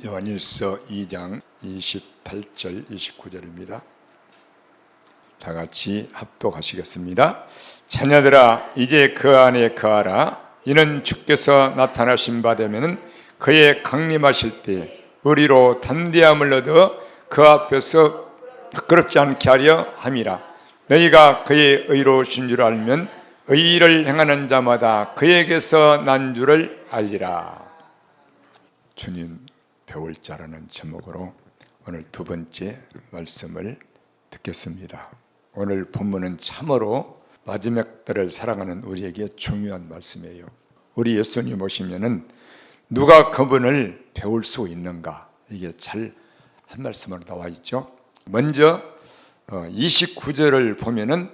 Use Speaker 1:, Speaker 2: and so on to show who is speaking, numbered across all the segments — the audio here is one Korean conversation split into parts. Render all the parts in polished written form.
Speaker 1: 요한일서 2장 28절 29절입니다. 다 같이 합독하시겠습니다. 자녀들아, 이제 그 안에 거하라. 이는 주께서 나타나신 바 되면은 그의 강림하실 때 의리로 담대함을 얻어 그 앞에서 부끄럽지 않게 하려 함이라. 너희가 그의 의로우신 줄 알면 의를 행하는 자마다 그에게서 난 줄을 알리라. 주님 배울 자라는 제목으로 오늘 두 번째 말씀을 듣겠습니다. 오늘 본문은 참으로 마지막 때를 살아가는 우리에게 중요한 말씀이에요. 우리 예수님 오시면은 누가 그분을 배울 수 있는가, 이게 잘 한 말씀으로 나와 있죠. 먼저 29절을 보면은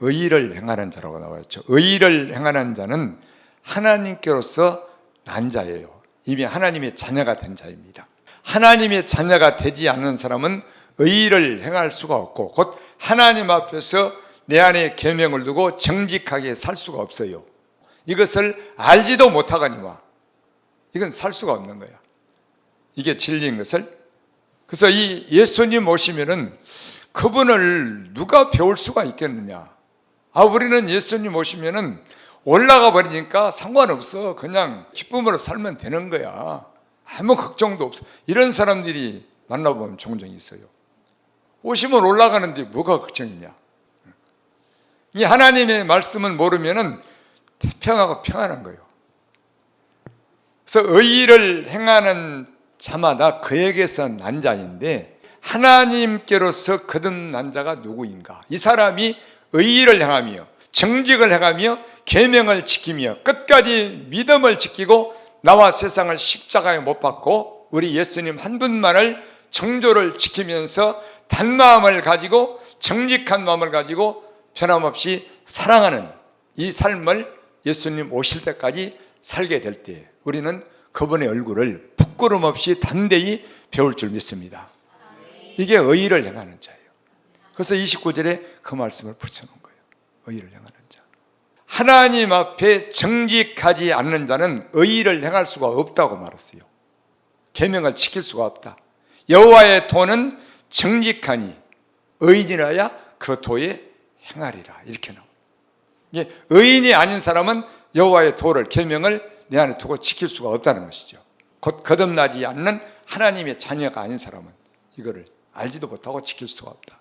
Speaker 1: 의를 행하는 자라고 나와 있죠. 의를 행하는 자는 하나님께로서 난 자예요. 이미 하나님의 자녀가 된 자입니다. 하나님의 자녀가 되지 않는 사람은 의를 행할 수가 없고, 곧 하나님 앞에서 내 안에 계명을 두고 정직하게 살 수가 없어요. 이것을 알지도 못하거니와 이건 살 수가 없는 거야. 이게 진리인 것을. 그래서 이 예수님 오시면은 그분을 누가 배울 수가 있겠느냐. 우리는 예수님 오시면은 올라가 버리니까 상관없어. 그냥 기쁨으로 살면 되는 거야. 아무 걱정도 없어. 이런 사람들이 만나보면 종종 있어요. 오시면 올라가는데 뭐가 걱정이냐. 이 하나님의 말씀은 모르면은 태평하고 평안한 거예요. 그래서 의를 행하는 자마다 그에게서 난 자인데, 하나님께로서 거듭난 자가 누구인가? 이 사람이 의를 행하며 정직을 행하며 계명을 지키며 끝까지 믿음을 지키고 나와 세상을 십자가에 못 박고 우리 예수님 한 분만을 정조를 지키면서 단마음을 가지고 정직한 마음을 가지고 변함없이 사랑하는 이 삶을 예수님 오실 때까지 살게 될 때 우리는 그분의 얼굴을 부끄럼 없이 담대히 배울 줄 믿습니다. 이게 의를 행하는 자예요. 그래서 29절에 그 말씀을 붙여놓은 거예요. 의를 행하는 자. 하나님 앞에 정직하지 않는 자는 의를 행할 수가 없다고 말했어요. 계명을 지킬 수가 없다. 여호와의 도는 정직하니 의인이라야 그 도에 행하리라. 이렇게 나옵니다. 의인이 아닌 사람은 여호와의 도를, 계명을 내 안에 두고 지킬 수가 없다는 것이죠. 곧 거듭나지 않는 하나님의 자녀가 아닌 사람은 이거를 알지도 못하고 지킬 수가 없다.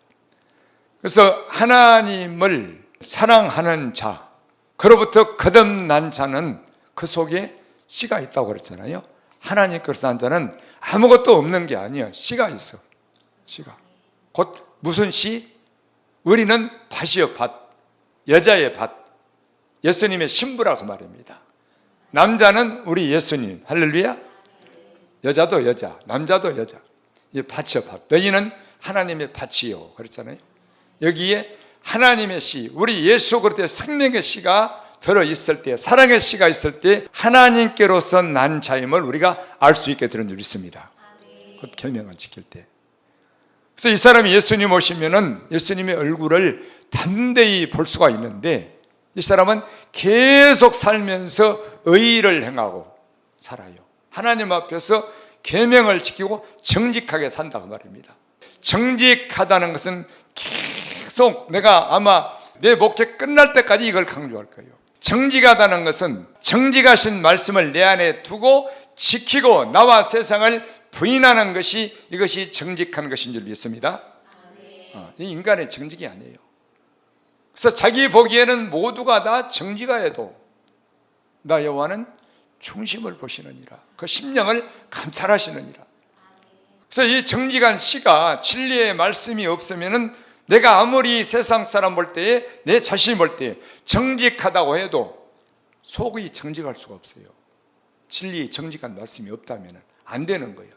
Speaker 1: 그래서 하나님을 사랑하는 자, 그로부터 거듭난 자는 그 속에 씨가 있다고 그랬잖아요. 하나님께서 난 자는 아무것도 없는 게 아니에요. 씨가 있어. 씨가. 곧 무슨 씨? 우리는 밭이요, 밭. 여자의 밭. 예수님의 신부라 그 말입니다. 남자는 우리 예수님. 할렐루야. 여자도 여자, 남자도 여자. 이 밭이요, 밭. 너희는 하나님의 밭이요. 그랬잖아요. 여기에 하나님의 씨, 우리 예수 그리스도의 생명의 씨가 들어있을 때, 사랑의 씨가 있을 때 하나님께로서 난 자임을 우리가 알 수 있게 되는 줄 믿습니다. 그 계명을 지킬 때. 그래서 이 사람이 예수님 오시면은 예수님의 얼굴을 담대히 볼 수가 있는데, 이 사람은 계속 살면서 의를 행하고 살아요. 하나님 앞에서 계명을 지키고 정직하게 산다고 말입니다. 정직하다는 것은 계속 내가 아마 내 목회 끝날 때까지 이걸 강조할 거예요. 정직하다는 것은 정직하신 말씀을 내 안에 두고 지키고 나와 세상을 부인하는 것이, 이것이 정직한 것인 줄 믿습니다. 이 인간의 정직이 아니에요. 그래서 자기 보기에는 모두가 다 정직하여도 나 여호와는 중심을 보시느니라. 그 심령을 감찰하시느니라. 그래서 이 정직한 씨가 진리의 말씀이 없으면은 내가 아무리 세상 사람 볼 때에, 내 자신 볼 때에 정직하다고 해도 속이 정직할 수가 없어요. 진리의 정직한 말씀이 없다면 안 되는 거예요.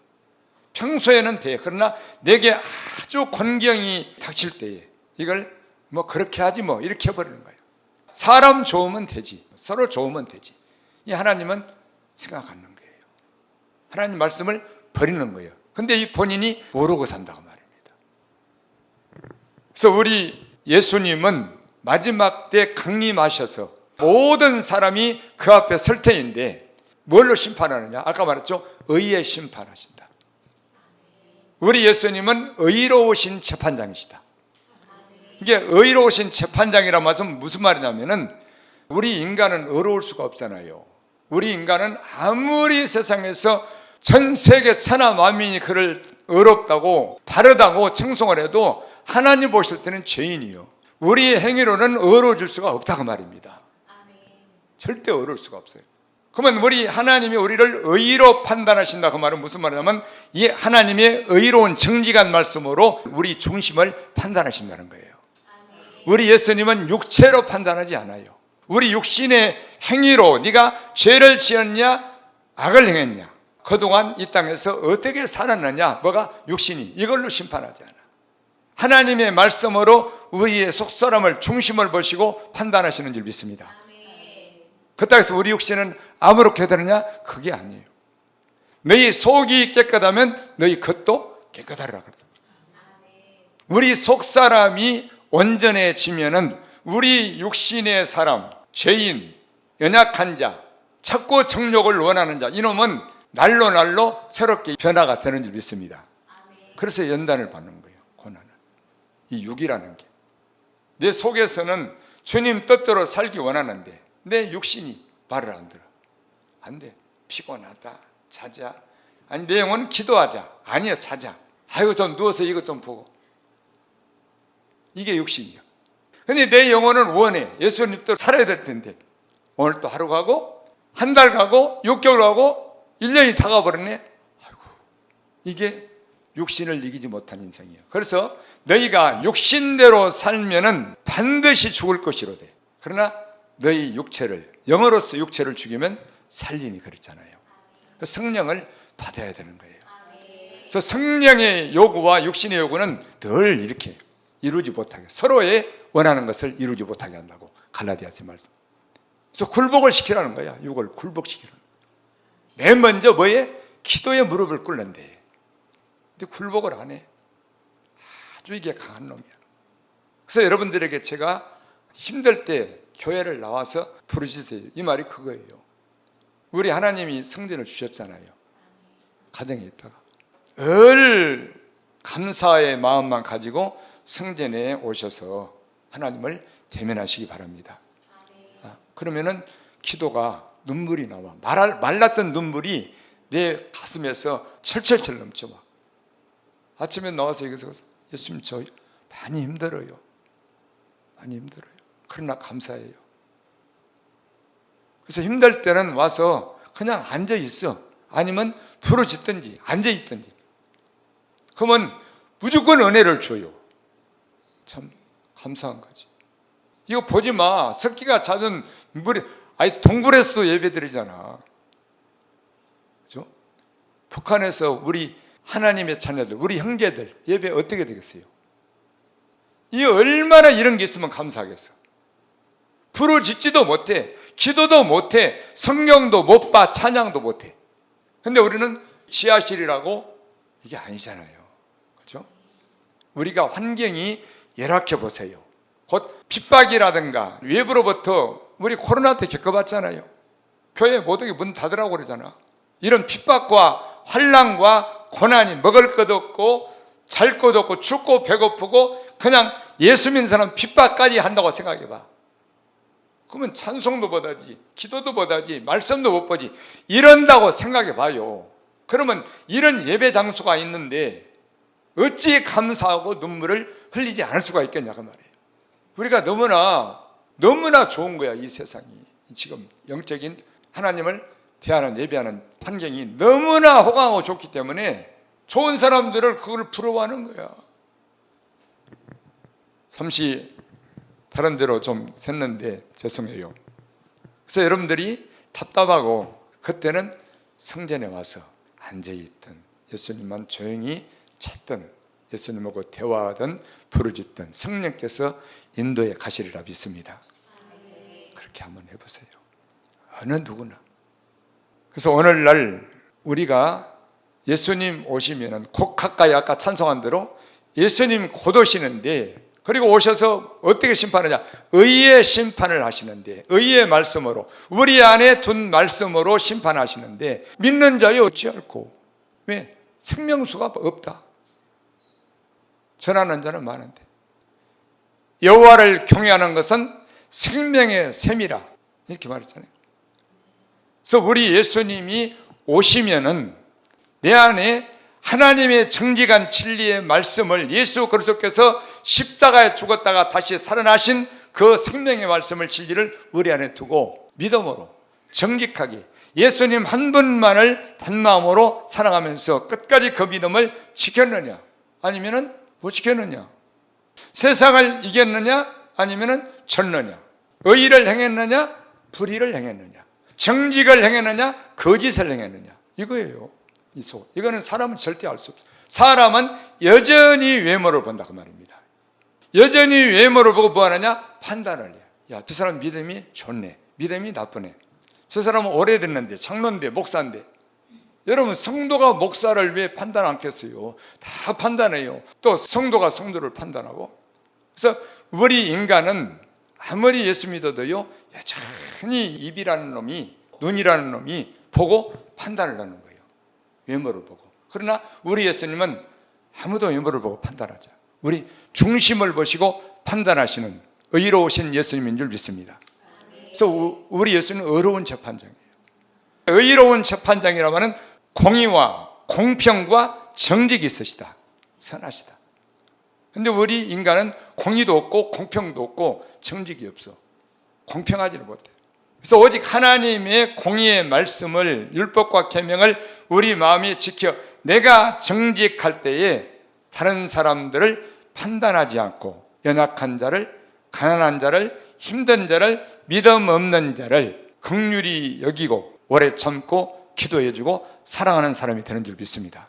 Speaker 1: 평소에는 돼. 그러나 내게 아주 곤경이 닥칠 때에 이걸 뭐 그렇게 하지 뭐 이렇게 해버리는 거예요. 사람 좋으면 되지, 서로 좋으면 되지. 이 하나님은 생각 않는 거예요. 하나님 말씀을 버리는 거예요. 근데 이 본인이 모르고 산다고 말입니다. 그래서 우리 예수님은 마지막 때 강림하셔서 모든 사람이 그 앞에 설 테인데 뭘로 심판하느냐? 아까 말했죠. 의의 심판하신다. 우리 예수님은 의로우신 재판장이시다. 이게 의로우신 재판장이란 말은 무슨 말이냐면은 우리 인간은 의로울 수가 없잖아요. 우리 인간은 아무리 세상에서 전 세계 천하 만민이 그를 의롭다고 바르다고称颂을 해도 하나님 보실 때는 죄인이요. 우리의 행위로는 의로워질 수가 없다고 말입니다. 절대 의로울 수가 없어요. 그러면 우리 하나님이 우리를 의로 판단하신다 그 말은 무슨 말이냐면 이 하나님의 의로운 정직한 말씀으로 우리 중심을 판단하신다는 거예요. 우리 예수님은 육체로 판단하지 않아요. 우리 육신의 행위로 네가 죄를 지었냐 악을 행했냐 그동안 이 땅에서 어떻게 살았느냐 뭐가 육신이 이걸로 심판하지 않아. 하나님의 말씀으로 우리의 속사람을 중심을 보시고 판단하시는 줄 믿습니다. 그렇다고 해서 우리 육신은 아무렇게 되느냐 그게 아니에요. 너희 속이 깨끗하면 너희 겉도 깨끗하리라 그랬다. 우리 속사람이 온전해지면은 우리 육신의 사람, 죄인, 연약한 자, 자꾸 정욕을 원하는 자 이놈은 날로 새롭게 변화가 되는 줄 믿습니다. 그래서 연단을 받는 거예요. 고난을. 이 육이라는 게 내 속에서는 주님 뜻대로 살기 원하는데 내 육신이 말을 안 들어. 안 돼. 피곤하다. 자자. 아니 내 영혼은 기도하자. 아니요 자자. 아이고 좀 누워서 이것 좀 보고. 이게 육신이야. 근데 내 영혼은 원해. 예수님 또 살아야 될 텐데 오늘 또 하루 가고 한 달 가고 6개월 가고 1년이 다 가버렸네. 아이고 이게 육신을 이기지 못한 인생이에요. 그래서 너희가 육신대로 살면은 반드시 죽을 것이로되 그러나 너희 육체를 영으로서 육체를 죽이면 살리니 그랬잖아요. 성령을 받아야 되는 거예요. 그래서 성령의 요구와 육신의 요구는 늘 이렇게 이루지 못하게 서로의 원하는 것을 이루지 못하게 한다고 갈라디아서 말씀. 그래서 굴복을 시키라는 거야. 육을 굴복시키라는 거야. 맨 먼저 뭐에? 기도에 무릎을 꿇는데 근데 굴복을 안 해. 아주 이게 강한 놈이야. 그래서 여러분들에게 제가 힘들 때 교회를 나와서 부르짖으세요. 이 말이 그거예요. 우리 하나님이 성전을 주셨잖아요. 가정에 있다가 늘 감사의 마음만 가지고 성전에 오셔서 하나님을 대면하시기 바랍니다. 그러면은 기도가 눈물이 나와. 말랐던 눈물이 내 가슴에서 철철철 넘쳐 와. 아침에 나와서 여기서 예수님 저 많이 힘들어요. 많이 힘들어요. 그러나 감사해요. 그래서 힘들 때는 와서 그냥 앉아 있어. 아니면 부르짖든지 앉아 있든지. 그러면 무조건 은혜를 줘요. 참 감사한 거지. 이거 보지 마. 석기가 잦은 물에 아니 동굴에서도 예배드리잖아. 그죠? 북한에서 우리 하나님의 자녀들, 우리 형제들 예배 어떻게 되겠어요? 이 얼마나 이런 게 있으면 감사하겠어. 부르짖지도 못해, 기도도 못해, 성경도 못 봐, 찬양도 못해. 근데 우리는 지하실이라고 이게 아니잖아요. 그렇죠? 우리가 환경이 열악해 보세요. 곧 핍박이라든가 외부로부터 우리 코로나 때 겪어봤잖아요. 교회 모두게 문 닫으라고 그러잖아. 이런 핍박과 환난과 고난이 먹을 것 없고 잘 것 없고 춥고 배고프고 그냥 예수 믿는 사람 핍박까지 한다고 생각해봐. 그러면 찬송도 못하지, 기도도 못하지, 말씀도 못 보지. 이런다고 생각해봐요. 그러면 이런 예배 장소가 있는데 어찌 감사하고 눈물을 흘리지 않을 수가 있겠냐 그 말이에요. 우리가 너무나 좋은 거야. 이 세상이 지금 영적인 하나님을 대하는 예배하는 환경이 너무나 호강하고 좋기 때문에 좋은 사람들을 그걸 부러워하는 거야. 잠시 다른 데로 좀 샜는데 죄송해요. 그래서 여러분들이 답답하고 그때는 성전에 와서 앉아있든 예수님만 조용히 찾든 예수님하고 대화하든 부르짖든 성령께서 인도에 가시리라 믿습니다. 그렇게 한번 해보세요. 어느 누구나. 그래서 오늘날 우리가 예수님 오시면은 곧 가까이 아까 찬송한 대로 예수님 곧 오시는데 그리고 오셔서 어떻게 심판하냐? 의의 심판을 하시는데 의의 말씀으로 우리 안에 둔 말씀으로 심판하시는데 믿는 자여 어찌할꼬? 왜? 생명수가 없다. 전하는 자는 많은데 여호와를 경외하는 것은 생명의 샘이라 이렇게 말했잖아요. 그래서 우리 예수님이 오시면은 내 안에 하나님의 정직한 진리의 말씀을 예수 그리스도께서 십자가에 죽었다가 다시 살아나신 그 생명의 말씀을 진리를 우리 안에 두고 믿음으로 정직하게 예수님 한 분만을 단마음으로 사랑하면서 끝까지 그 믿음을 지켰느냐 아니면은 못 지켰느냐, 세상을 이겼느냐 아니면은 졌느냐, 의를 행했느냐 불의를 행했느냐, 정직을 행했느냐 거짓을 행했느냐 이거예요. 이거는 사람은 절대 알 수 없어요. 사람은 여전히 외모를 본다 그 말입니다. 여전히 외모를 보고 뭐 하느냐? 판단을 해요. 야, 저 사람 믿음이 좋네, 믿음이 나쁘네, 저 사람은 오래됐는데 장로인데 목사인데. 여러분 성도가 목사를 왜 판단 않겠어요? 다 판단해요. 또 성도가 성도를 판단하고. 그래서 우리 인간은 아무리 예수 믿어도요 여전히 입이라는 놈이, 눈이라는 놈이 보고 판단을 하는 거예요. 외모를 보고. 그러나 우리 예수님은 아무도 외모를 보고 판단하지 않아요. 우리 중심을 보시고 판단하시는 의로우신 예수님인 줄 믿습니다. 그래서 우리 예수님은 의로운 재판장이에요. 의로운 재판장이라면 공의와 공평과 정직이 있으시다, 선하시다. 근데 우리 인간은 공의도 없고 공평도 없고 정직이 없어. 공평하지를 못해. 그래서 오직 하나님의 공의의 말씀을, 율법과 계명을 우리 마음에 지켜 내가 정직할 때에 다른 사람들을 판단하지 않고 연약한 자를, 가난한 자를, 힘든 자를, 믿음 없는 자를 긍휼히 여기고 오래 참고 기도해주고 사랑하는 사람이 되는 줄 믿습니다.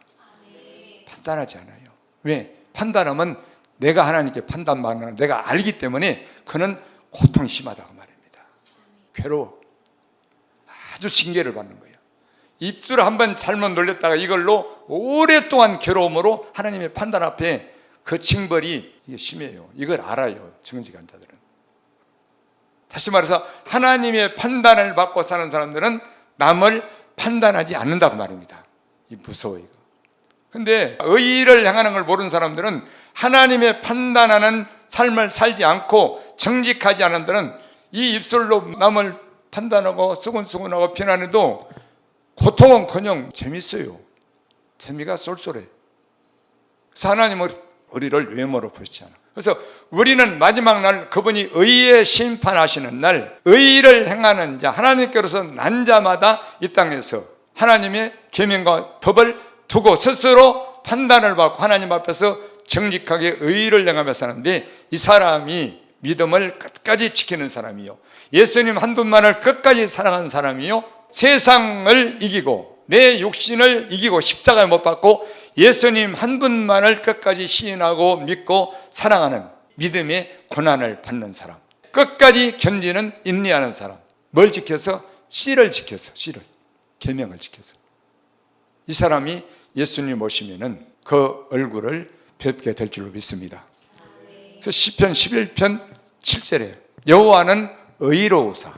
Speaker 1: 판단하지 않아요. 왜? 판단하면 내가 하나님께 판단받는 내가 알기 때문에 그는 고통이 심하다고 말입니다. 괴로워. 아주 징계를 받는 거예요. 입술을 한번 잘못 놀렸다가 이걸로 오랫동안 괴로움으로 하나님의 판단 앞에 그 징벌이 이게 심해요. 이걸 알아요, 정직한 자들은. 다시 말해서 하나님의 판단을 받고 사는 사람들은 남을 판단하지 않는다고 말입니다. 이 무서워 이거. 근데 의를 향하는 걸 모르는 사람들은 하나님의 판단하는 삶을 살지 않고 정직하지 않은 자는 이 입술로 남을 판단하고 수근수근하고 비난해도 고통은커녕 재밌어요. 재미가 쏠쏠해. 그래서 하나님은 우리를 외모로 보시지 않아. 그래서 우리는 마지막 날 그분이 의의 심판하시는 날 의를 행하는 자, 하나님께로서 난 자마다 이 땅에서 하나님의 계명과 법을 두고 스스로 판단을 받고 하나님 앞에서 정직하게 의를 행하며 사는데, 이 사람이 믿음을 끝까지 지키는 사람이요, 예수님 한 분만을 끝까지 사랑하는 사람이요, 세상을 이기고 내 육신을 이기고 십자가에 못 박고 예수님 한 분만을 끝까지 시인하고 믿고 사랑하는 믿음의 고난을 받는 사람, 끝까지 견디는 인내하는 사람. 뭘 지켜서? 씨를 지켜서, 씨를, 계명을 지켜서. 이 사람이 예수님 오시면은 그 얼굴을 뵙게 될 줄로 믿습니다. 그래서 시편 11편 7절에 여호와는 의로우사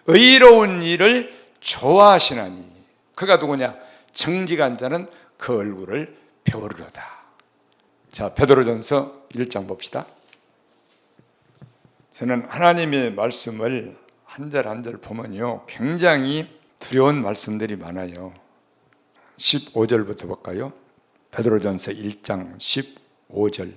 Speaker 1: 의로운 일을 좋아하시나니 그가 누구냐? 정직한 자는 그 얼굴을 배우리로다. 자, 베드로전서 1장 봅시다. 저는 하나님의 말씀을 한 절 한 절 보면요 굉장히 두려운 말씀들이 많아요. 15절부터 볼까요? 베드로전서 1장 15절.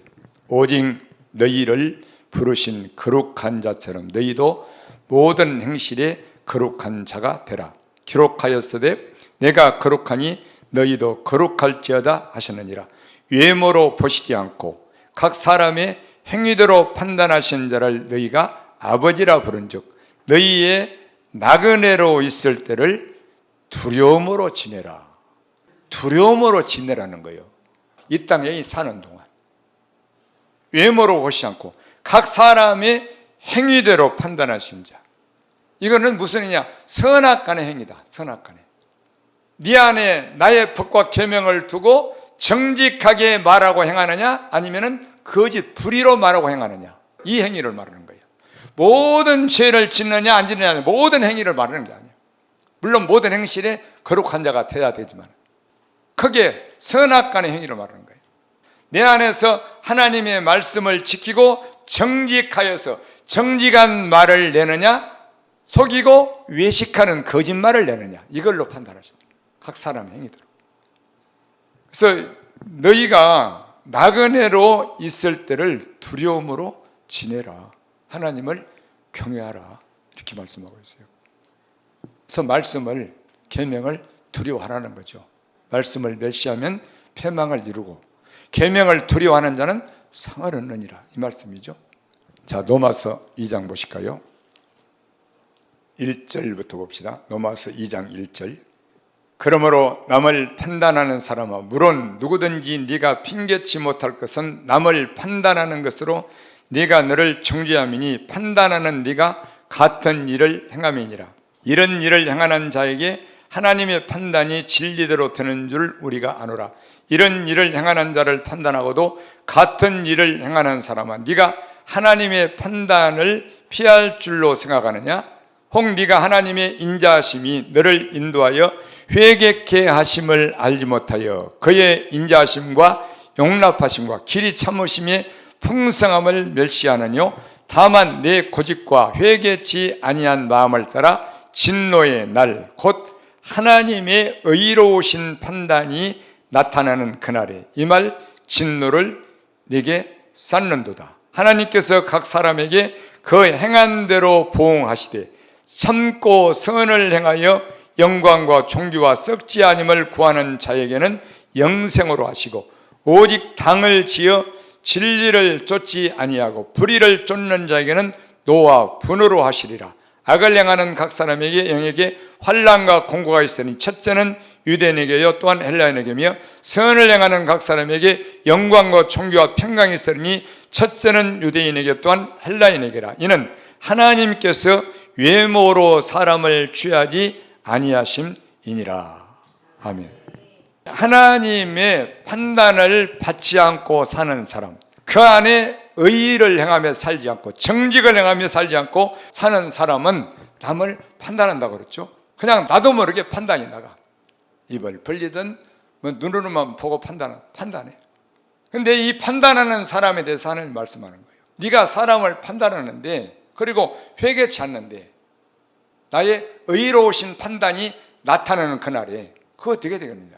Speaker 1: 오직 너희를 부르신 거룩한 자처럼 너희도 모든 행실에 거룩한 자가 되라. 기록하였으되 내가 거룩하니 너희도 거룩할지어다 하셨느니라. 외모로 보시지 않고 각 사람의 행위대로 판단하신 자를 너희가 아버지라 부른즉 너희의 나그네로 있을 때를 두려움으로 지내라. 두려움으로 지내라는 거예요. 이 땅에 사는 동안 외모로 보시지 않고 각 사람의 행위대로 판단하신 자. 이거는 무슨 의미냐? 선악간의 행위다. 선악간의. 네 안에 나의 법과 계명을 두고 정직하게 말하고 행하느냐, 아니면은 거짓 불의로 말하고 행하느냐, 이 행위를 말하는 거예요. 모든 죄를 짓느냐 안 짓느냐, 모든 행위를 말하는 게 아니에요. 물론 모든 행실에 거룩한 자가 돼야 되지만 크게 선악간의 행위를 말하는 거예요. 내 안에서 하나님의 말씀을 지키고 정직하여서 정직한 말을 내느냐, 속이고 외식하는 거짓말을 내느냐, 이걸로 판단하신다. 각 사람의 행위대로. 그래서 너희가 나그네로 있을 때를 두려움으로 지내라. 하나님을 경외하라. 이렇게 말씀하고 있어요. 그래서 말씀을, 계명을 두려워하라는 거죠. 말씀을 멸시하면 패망을 이루고 계명을 두려워하는 자는 상을 얻느니라, 이 말씀이죠. 자, 로마서 2장 보실까요? 1절부터 봅시다. 로마서 2장 1절. 그러므로 남을 판단하는 사람아, 물론 누구든지 네가 핑계치 못할 것은 남을 판단하는 것으로 네가 너를 정죄함이니 판단하는 네가 같은 일을 행함이니라. 이런 일을 행하는 자에게 하나님의 판단이 진리대로 되는 줄 우리가 아노라. 이런 일을 행하는 자를 판단하고도 같은 일을 행하는 사람아, 네가 하나님의 판단을 피할 줄로 생각하느냐? 혹 네가 하나님의 인자하심이 너를 인도하여 회개케 하심을 알지 못하여 그의 인자하심과 용납하심과 길이 참으심의 풍성함을 멸시하느뇨? 다만 내 고집과 회개치 아니한 마음을 따라 진노의 날, 곧 하나님의 의로우신 판단이 나타나는 그날에 이 말 진노를 내게 쌓는도다. 하나님께서 각 사람에게 그 행한 대로 보응하시되 참고 선을 행하여 영광과 존귀와 썩지 아님을 구하는 자에게는 영생으로 하시고, 오직 당을 지어 진리를 쫓지 아니하고 불의를 쫓는 자에게는 노와 분노로 하시리라. 악을 행하는 각 사람에게 영에게 환난과 공고가 있으니 첫째는 유대인에게요 또한 헬라인에게며, 선을 행하는 각 사람에게 영광과 존귀와 평강이 있으니 첫째는 유대인에게 또한 헬라인에게라. 이는 하나님께서 외모로 사람을 취하지 아니하심이니라. 아멘. 하나님의 판단을 받지 않고 사는 사람, 그 안에 의의를 행하며 살지 않고 정직을 행하며 살지 않고 사는 사람은 남을 판단한다고 그랬죠. 그냥 나도 모르게 판단이 나가. 입을 벌리든 뭐 눈으로만 보고 판단해. 근데 이 판단하는 사람에 대해서 하나님 말씀하는 거예요. 네가 사람을 판단하는데, 그리고 회개치 않는데 나의 의로우신 판단이 나타나는 그날에 그거 어떻게 되겠느냐?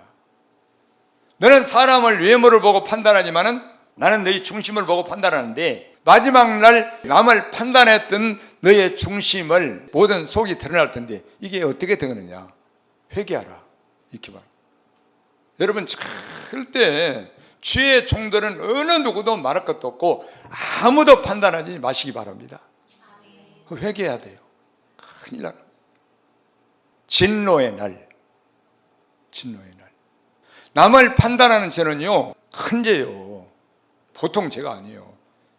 Speaker 1: 너는 사람을 외모를 보고 판단하지만은 나는 너희 중심을 보고 판단하는데, 마지막 날 남을 판단했던 너의 중심을 모든 속이 드러날 텐데 이게 어떻게 되느냐? 회개하라. 이렇게 말. 여러분, 절대 주의 종들은 어느 누구도 말할 것도 없고 아무도 판단하지 마시기 바랍니다. 회개해야 돼요. 큰일 나는 진노의 날. 진노의 날. 남을 판단하는 죄는요, 큰 죄요. 보통 죄가 아니에요.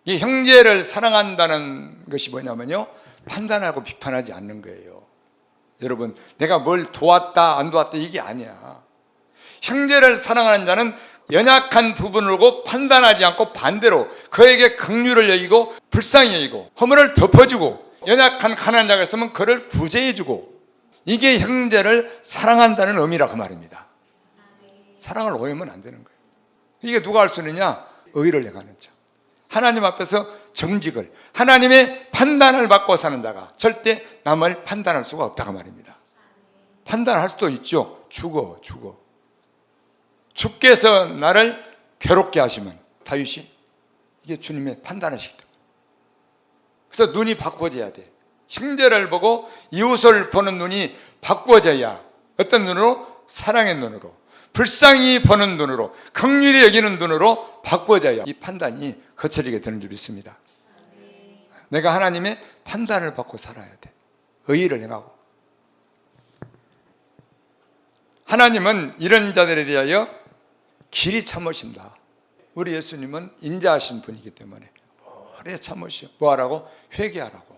Speaker 1: 이 형제를 사랑한다는 것이 뭐냐면요, 판단하고 비판하지 않는 거예요. 여러분, 내가 뭘 도왔다 안 도왔다 이게 아니야. 형제를 사랑하는 자는 연약한 부분을 보고 판단하지 않고 반대로 그에게 긍휼을 여기고 불쌍히 여기고 허물을 덮어주고, 연약한 가난한 자가 있으면 그를 구제해주고, 이게 형제를 사랑한다는 의미라고 말입니다. 사랑을 오해하면 안 되는 거예요. 이게 누가 할 수 있느냐? 의를 행하는 자, 하나님 앞에서 정직을, 하나님의 판단을 받고 사는 자가 절대 남을 판단할 수가 없다고 말입니다. 판단할 수도 있죠. 죽어. 주께서 나를 괴롭게 하시면, 다윗이 이게 주님의 판단하시기 때문에. 그래서 눈이 바꿔져야 돼. 형제를 보고 이웃을 보는 눈이 바꿔져야, 어떤 눈으로? 사랑의 눈으로, 불쌍히 보는 눈으로, 긍휼히 여기는 눈으로 바꿔져야 이 판단이 거쳐지게 되는 줄 믿습니다. 내가 하나님의 판단을 받고 살아야 돼. 의의를 행하고. 하나님은 이런 자들에 대하여 길이 참으신다. 우리 예수님은 인자하신 분이기 때문에 오래 참으시오. 뭐하라고? 회개하라고.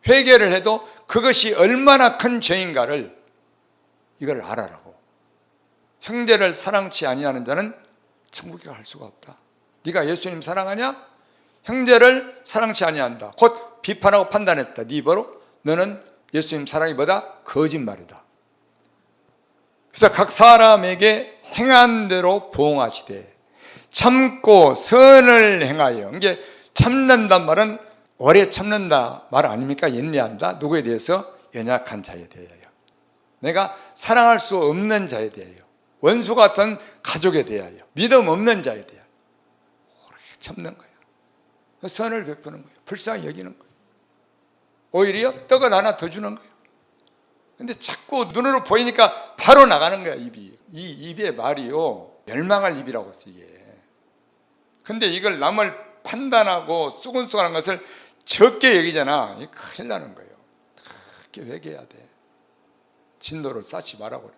Speaker 1: 회개를 해도 그것이 얼마나 큰 죄인가를 이걸 알아라고. 형제를 사랑치 아니하는 자는 천국에 갈 수가 없다. 네가 예수님 사랑하냐? 형제를 사랑치 아니한다. 곧 비판하고 판단했다. 네 입으로 너는 예수님 사랑이 뭐다? 거짓말이다. 그래서 각 사람에게 행한 대로 보응하시되 참고 선을 행하여. 이게 참는단 말은 오래 참는다 말 아닙니까? 연애한다. 누구에 대해서? 연약한 자에 대하여. 내가 사랑할 수 없는 자에 대하여, 원수 같은 가족에 대하여, 믿음 없는 자에 대하여 오래 참는 거야. 선을 베푸는 거예요. 불쌍히 여기는 거예요. 오히려 떡을 하나 더 주는 거예요. 근데 자꾸 눈으로 보이니까 바로 나가는 거야, 입이. 이 입의 말이요, 멸망할 입이라고 했어, 이게. 근데 이걸 남을 판단하고 쑥은쑥한 것을 적게 여기잖아. 이게 큰일 나는 거예요. 그렇게 회개해야 돼. 진노를 쌓지 말라고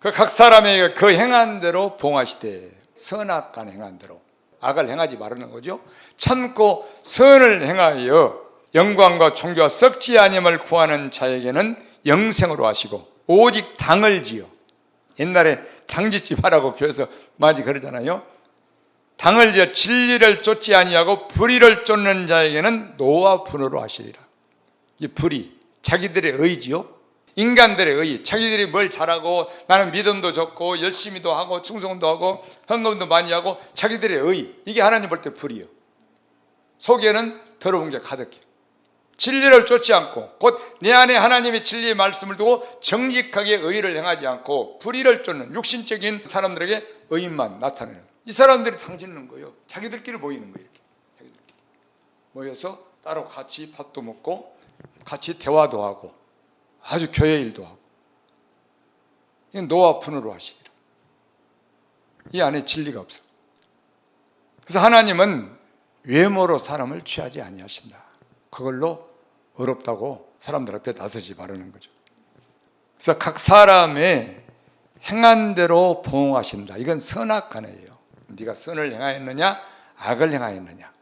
Speaker 1: 그래. 각 사람에게 그 행한 대로 봉하시되, 선악간 행한 대로. 악을 행하지 말라는 거죠. 참고 선을 행하여 영광과 존귀와 썩지 아니함을 구하는 자에게는 영생으로 하시고, 오직 당을 지어. 옛날에 당짓지 말라고 교회에서 많이 그러잖아요. 당을 지어 진리를 쫓지 아니하고 불의를 쫓는 자에게는 노와 분노로 하시리라. 이 불의, 자기들의 의지요. 인간들의 의, 자기들이 뭘 잘하고 나는 믿음도 좋고 열심히도 하고 충성도 하고 헌금도 많이 하고 자기들의 의, 이게 하나님 볼 때 불이요. 속에는 더러운 게 가득해요. 진리를 쫓지 않고 곧 내 안에 하나님의 진리의 말씀을 두고 정직하게 의를 행하지 않고 불의를 쫓는 육신적인 사람들에게 의인만 나타내는, 이 사람들이 당짓는 거예요. 자기들끼리 모이는 거예요. 이렇게 자기들끼리 모여서 따로 같이 밥도 먹고 같이 대화도 하고 아주 교회 일도 하고. 이건 노와 분노로 하시기로. 이 안에 진리가 없어. 그래서 하나님은 외모로 사람을 취하지 아니하신다. 그걸로 어렵다고 사람들 앞에 나서지 말라는 거죠. 그래서 각 사람의 행한 대로 보응하신다. 이건 선악간이에요. 네가 선을 행하였느냐 악을 행하였느냐.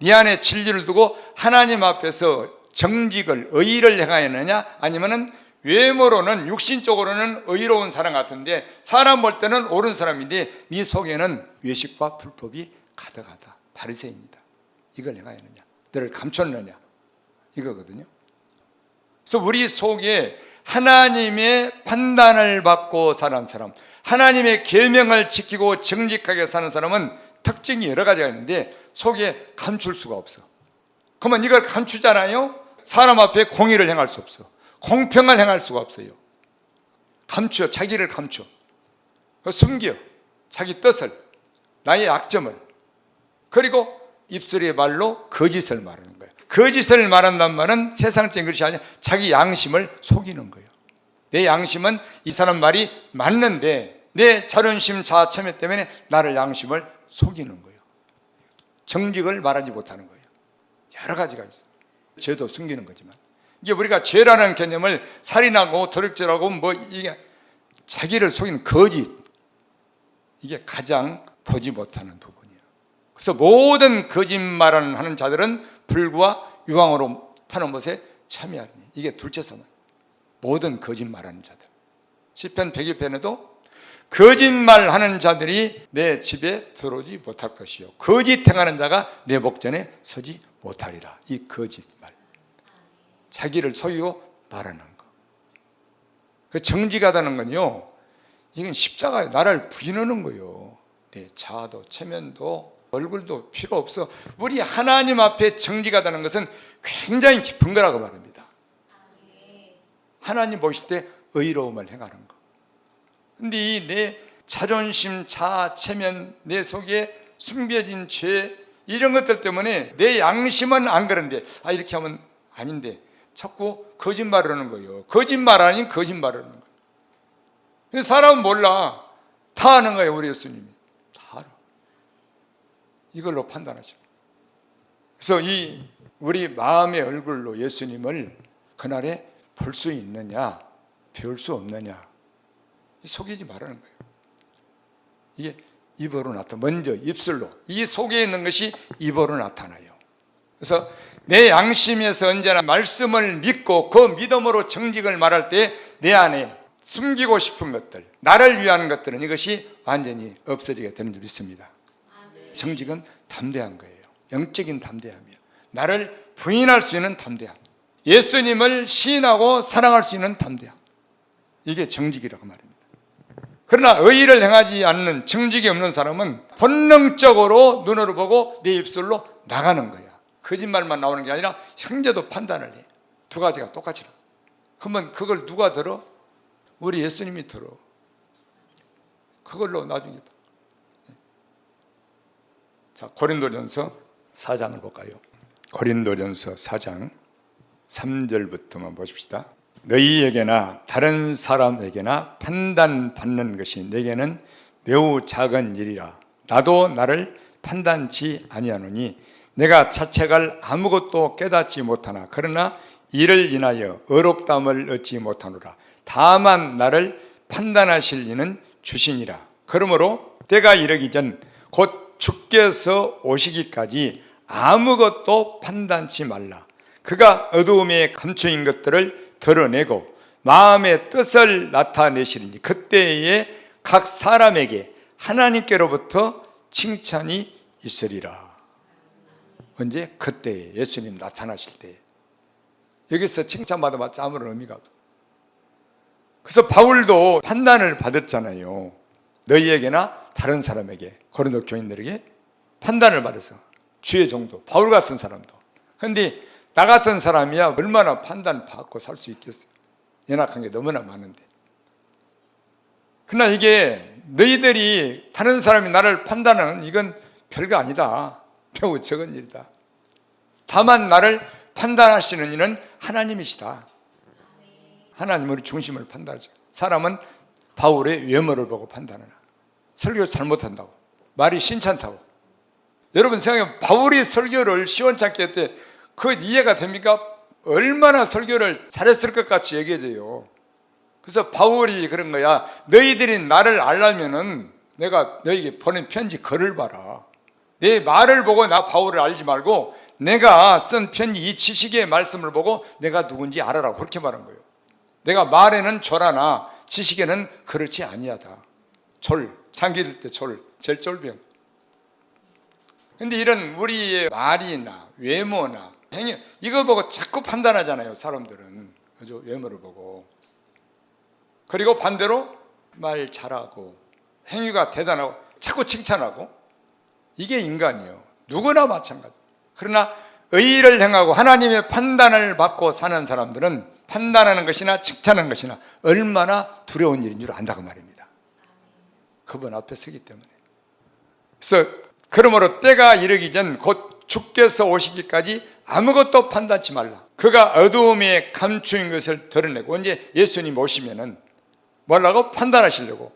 Speaker 1: 네 안에 진리를 두고 하나님 앞에서 정직을, 의의를 행하였느냐, 아니면은 외모로는 육신적으로는 의로운 사람 같은데 사람 볼 때는 옳은 사람인데 네 속에는 외식과 불법이 가득하다. 바리새인이다. 이걸 행하였느냐, 너를 감췄느냐, 이거거든요. 그래서 우리 속에 하나님의 판단을 받고 사는 사람, 하나님의 계명을 지키고 정직하게 사는 사람은 특징이 여러 가지가 있는데 속에 감출 수가 없어. 그러면 이걸 감추잖아요. 사람 앞에 공의를 행할 수 없어. 공평을 행할 수가 없어요. 감춰, 자기를 감춰. 숨겨, 자기 뜻을, 나의 약점을. 그리고 입술의 말로 거짓을 말하는 거예요. 거짓을 말한단 말은 세상적인 것이 아니라 자기 양심을 속이는 거예요. 내 양심은 이 사람 말이 맞는데 내 자존심 자아첨예 때문에 나를 양심을 속이는 거예요. 정직을 말하지 못하는 거예요. 여러 가지가 있어요. 죄도 숨기는 거지만, 이게 우리가 죄라는 개념을 살인하고 도둑질하고 뭐 이게 자기를 속이는 거짓, 이게 가장 보지 못하는 부분이에요. 그래서 모든 거짓말을 하는 자들은 불과 유황으로 타는 것에 참여하니, 이게 둘째 선언. 모든 거짓말하는 자들. 시편 102편에도 거짓말하는 자들이 내 집에 들어오지 못할 것이요 거짓 행하는 자가 내 목전에 서지 못하리라. 이 거짓말, 자기를 속이고 말하는 거. 그 정직하다는 건요, 이건 십자가에 나를 부인하는 거예요. 내 자아도 체면도 얼굴도 필요 없어. 우리 하나님 앞에 정직하다는 것은 굉장히 깊은 거라고 말합니다. 하나님 보실 때 의로움을 행하는 거. 근데 이 내 자존심, 자아, 체면, 내 속에 숨겨진 죄, 이런 것들 때문에 내 양심은 안 그런데 이렇게 하면 아닌데 자꾸 거짓말을 하는 거예요. 거짓말 아닌 거짓말을 하는 거예요. 근데 사람은 몰라. 다 아는 거예요. 우리 예수님이 다 알아. 이걸로 판단하죠. 그래서 이 우리 마음의 얼굴로 예수님을 그날에 볼 수 있느냐, 배울 수 없느냐, 속이지 말라는 거예요. 이게 입으로 나타나. 먼저 입술로, 이 속에 있는 것이 입으로 나타나요. 그래서 내 양심에서 언제나 말씀을 믿고 그 믿음으로 정직을 말할 때 내 안에 숨기고 싶은 것들, 나를 위한 것들은 이것이 완전히 없어지게 되는 줄 믿습니다. 정직은 담대한 거예요. 영적인 담대함이에요. 나를 부인할 수 있는 담대함, 예수님을 시인하고 사랑할 수 있는 담대함, 이게 정직이라고 말입니다. 그러나 의의를 행하지 않는 정직이 없는 사람은 본능적으로 눈으로 보고 내 입술로 나가는 거야. 거짓말만 나오는 게 아니라 형제도 판단을 해. 두 가지가 똑같이. 그러면 그걸 누가 들어? 우리 예수님이 들어. 그걸로 나중에 봐. 자, 고린도전서 4장을 볼까요? 고린도전서 4장 3절부터만 보십시다. 너희에게나 다른 사람에게나 판단받는 것이 내게는 매우 작은 일이라. 나도 나를 판단치 아니하노니 내가 자책할 아무것도 깨닫지 못하나 그러나 이를 인하여 의롭다함을 얻지 못하노라. 다만 나를 판단하실 이는 주시니라. 그러므로 때가 이르기 전 곧 주께서 오시기까지 아무것도 판단치 말라. 그가 어두움에 감춰인 것들을 드러내고 마음의 뜻을 나타내시리니 그때에 각 사람에게 하나님께로부터 칭찬이 있으리라. 언제? 그때에 예수님 나타나실 때. 여기서 칭찬받아봤자 아무런 의미가 없어. 그래서 바울도 판단을 받았잖아요. 너희에게나 다른 사람에게, 고린도 교인들에게 판단을 받아서. 주의 종도, 바울 같은 사람도. 그런데 나 같은 사람이야 얼마나 판단받고 살 수 있겠어요? 연약한 게 너무나 많은데. 그러나 이게 너희들이 다른 사람이 나를 판단하는 이건 별거 아니다. 매우 적은 일이다. 다만 나를 판단하시는 이는 하나님이시다. 하나님의 중심을 판단하죠. 사람은 바울의 외모를 보고 판단하나. 설교 잘못한다고, 말이 신찮다고. 여러분 생각해, 바울이 설교를 시원찮게 했대. 그 이해가 됩니까? 얼마나 설교를 잘했을 것 같이 얘기해줘요. 그래서 바울이 그런 거야. 너희들이 나를 알려면은 내가 너희에게 보낸 편지 글을 봐라. 내 말을 보고 나 바울을 알지 말고 내가 쓴 편지 이 지식의 말씀을 보고 내가 누군지 알아라. 그렇게 말한 거예요. 내가 말에는 졸하나 지식에는 그렇지 아니하다. 장기 들 때 제일 쫄병. 근데 이런 우리의 말이나 외모나 행위, 이거 보고 자꾸 판단하잖아요. 사람들은. 그죠? 외모를 보고. 그리고 반대로 말 잘하고 행위가 대단하고 자꾸 칭찬하고. 이게 인간이에요. 누구나 마찬가지. 그러나 의의를 행하고 하나님의 판단을 받고 사는 사람들은 판단하는 것이나 칭찬하는 것이나 얼마나 두려운 일인 줄 안다고 말입니다. 그분 앞에 서기 때문에. 그래서 그러므로 때가 이르기 전 곧 주께서 오시기까지 아무것도 판단치 말라. 그가 어두움에 감추인 것을 드러내고, 언제 예수님 오시면은 뭐라고? 판단하시려고.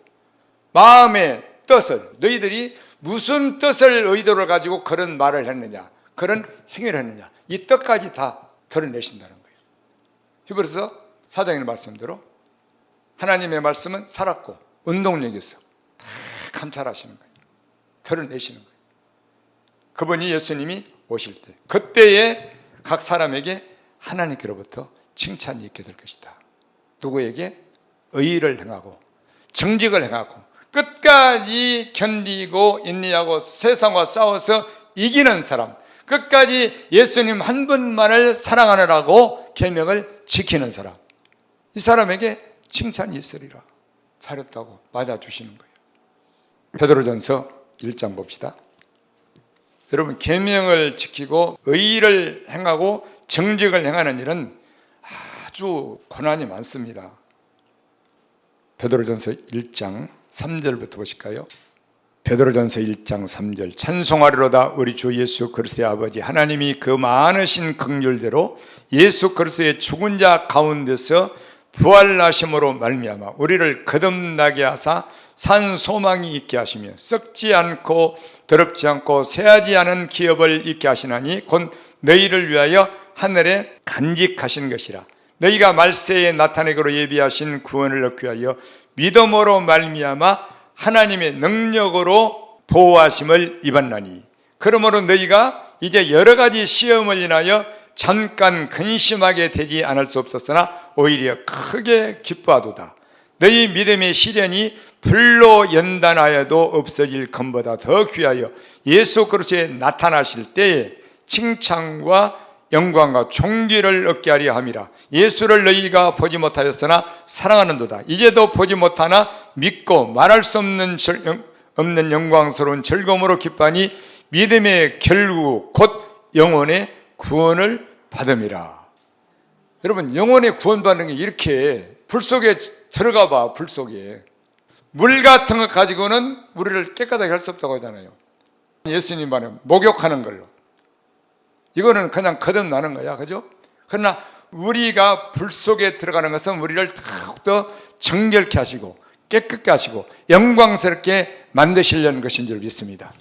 Speaker 1: 마음의 뜻을, 너희들이 무슨 뜻을 의도를 가지고 그런 말을 했느냐, 그런 행위를 했느냐, 이 뜻까지 다 드러내신다는 거예요. 히브리서 4장의 말씀대로 하나님의 말씀은 살았고 운동력이 있어. 다 감찰하시는 거예요. 드러내시는 거예요. 그분이 예수님이 오실 때, 그때에 각 사람에게 하나님께로부터 칭찬이 있게 될 것이다. 누구에게? 의의를 행하고 정직을 행하고 끝까지 견디고 인내하고 세상과 싸워서 이기는 사람, 끝까지 예수님 한 분만을 사랑하느라고 계명을 지키는 사람, 이 사람에게 칭찬이 있으리라. 잘했다고 맞아주시는 거예요. 베드로전서 1장 봅시다. 여러분, 계명을 지키고 의의를 행하고 정직을 행하는 일은 아주 고난이 많습니다. 베드로전서 1장 3절부터 보실까요? 베드로전서 1장 3절. 찬송하리로다 우리 주 예수 그리스도의 아버지 하나님이 그 많으신 긍휼대로 예수 그리스도의 죽은 자 가운데서 부활하심으로 말미암아 우리를 거듭나게 하사 산 소망이 있게 하시며 썩지 않고 더럽지 않고 쇠하지 않은 기업을 있게 하시나니 곧 너희를 위하여 하늘에 간직하신 것이라. 너희가 말세에 나타내기로 예비하신 구원을 얻기 위하여 믿음으로 말미암아 하나님의 능력으로 보호하심을 입었나니. 그러므로 너희가 이제 여러 가지 시험을 인하여 잠깐 근심하게 되지 않을 수 없었으나 오히려 크게 기뻐하도다. 너희 믿음의 시련이 불로 연단하여도 없어질 것보다 더 귀하여 예수 그리스도에 나타나실 때에 칭찬과 영광과 존귀를 얻게 하려 함이라. 예수를 너희가 보지 못하였으나 사랑하는도다. 이제도 보지 못하나 믿고 말할 수 없는 영광스러운 즐거움으로 기뻐하니 믿음의 결국 곧 영혼의 구원을 받음이라. 여러분, 영혼의 구원받는 게 이렇게 불 속에 들어가 봐. 불 속에 물 같은 거 가지고는 우리를 깨끗하게 할 수 없다고 하잖아요. 예수님 말은 목욕하는 걸로, 이거는 그냥 거듭나는 거야, 그죠? 그러나 우리가 불 속에 들어가는 것은 우리를 더욱더 정결케 하시고 깨끗게 하시고 영광스럽게 만드시려는 것인 줄 믿습니다.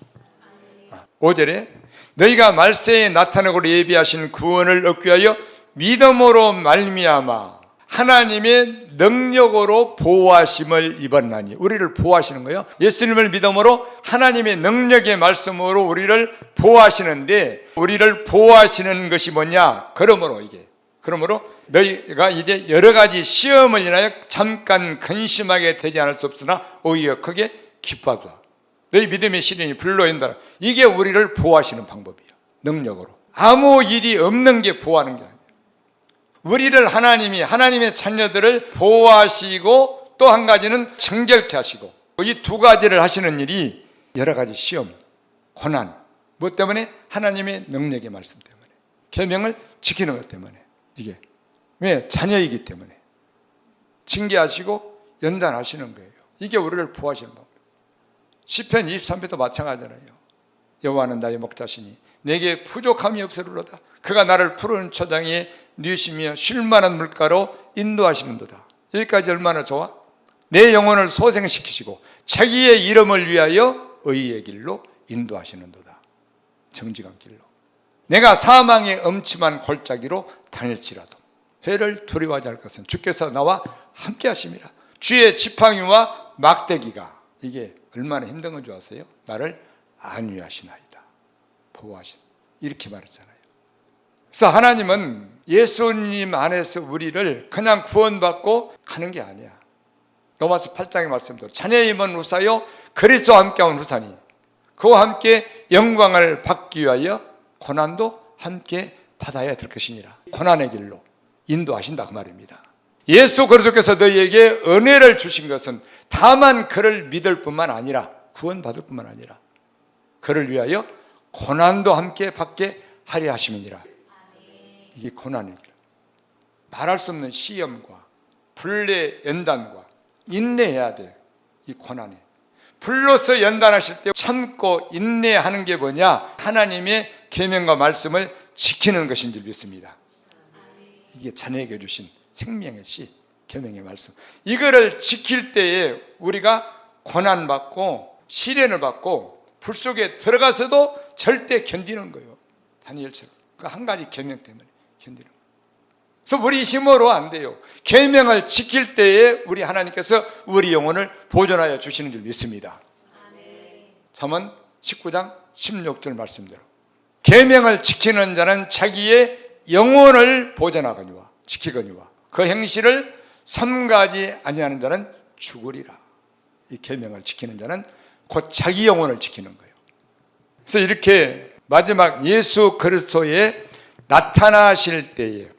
Speaker 1: 5절에 너희가 말세에 나타나고 예비하신 구원을 얻기 위하여 믿음으로 말미암아 하나님의 능력으로 보호하심을 입었나니. 우리를 보호하시는 거예요. 예수님을 믿음으로 하나님의 능력의 말씀으로 우리를 보호하시는데, 우리를 보호하시는 것이 뭐냐? 그러므로 너희가 이제 여러 가지 시험을 인하여 잠깐 근심하게 되지 않을 수 없으나 오히려 크게 기뻐하라. 너희 믿음의 시련이 불로 인하여. 이게 우리를 보호하시는 방법이에요. 능력으로. 아무 일이 없는 게 보호하는 게 아니에요. 우리를 하나님의 자녀들을 보호하시고 또 한 가지는 정결케 하시고, 이 두 가지를 하시는 일이 여러 가지 시험, 고난, 뭐 때문에? 하나님의 능력의 말씀 때문에, 계명을 지키는 것 때문에. 이게 왜? 자녀이기 때문에 징계하시고 연단하시는 거예요. 이게 우리를 보호하시는 법. 시편 23편도 마찬가지잖아요. 여호와는 나의 목자시니 내게 부족함이 없으리로다. 그가 나를 푸른 초장에 누시며 쉴만한 물가로 인도하시는도다. 여기까지 얼마나 좋아? 내 영혼을 소생시키시고 자기의 이름을 위하여 의의 길로 인도하시는도다. 정직한 길로. 내가 사망의 엄침한 골짜기로 다닐지라도 해를 두려워하지 않을 것은 주께서 나와 함께 하심이라. 주의 지팡이와 막대기가, 이게 얼마나 힘든 건 줄 아세요? 나를 안위하시나이다. 보호하시나. 이렇게 말했잖아요. 그래서 하나님은 예수님 안에서 우리를 그냥 구원받고 가는 게 아니야. 로마서 8장의 말씀대로 자녀의 힘은 후사요 그리스도와 함께한 후사니 그와 함께 영광을 받기 위하여 고난도 함께 받아야 될 것이니라. 고난의 길로 인도하신다 그 말입니다. 예수 그리스도께서 너희에게 은혜를 주신 것은 다만 그를 믿을 뿐만 아니라, 구원받을 뿐만 아니라 그를 위하여 고난도 함께 받게 하려 하심이니라. 이게 고난의 길. 말할 수 없는 시험과 불의 연단과 인내해야 돼. 이 고난에 불로서 연단하실 때 참고 인내하는 게 뭐냐? 하나님의 계명과 말씀을 지키는 것인 줄 믿습니다. 이게 자녀에게 주신 생명의 씨, 계명의 말씀. 이거를 지킬 때에 우리가 고난받고 시련을 받고 불 속에 들어가서도 절대 견디는 거예요. 다니엘처럼. 그 한 가지 계명 때문에 견디는 거예요. 그래서 우리 힘으로 안 돼요. 계명을 지킬 때에 우리 하나님께서 우리 영혼을 보존하여 주시는 줄 믿습니다. 잠언 19장 16절 말씀대로 계명을 지키는 자는 자기의 영혼을 보존하거니와 지키거니와 그 행실을 삼가지 아니하는 자는 죽으리라. 이 계명을 지키는 자는 곧 자기 영혼을 지키는 거예요. 그래서 이렇게 마지막 예수 그리스도의 나타나실 때에,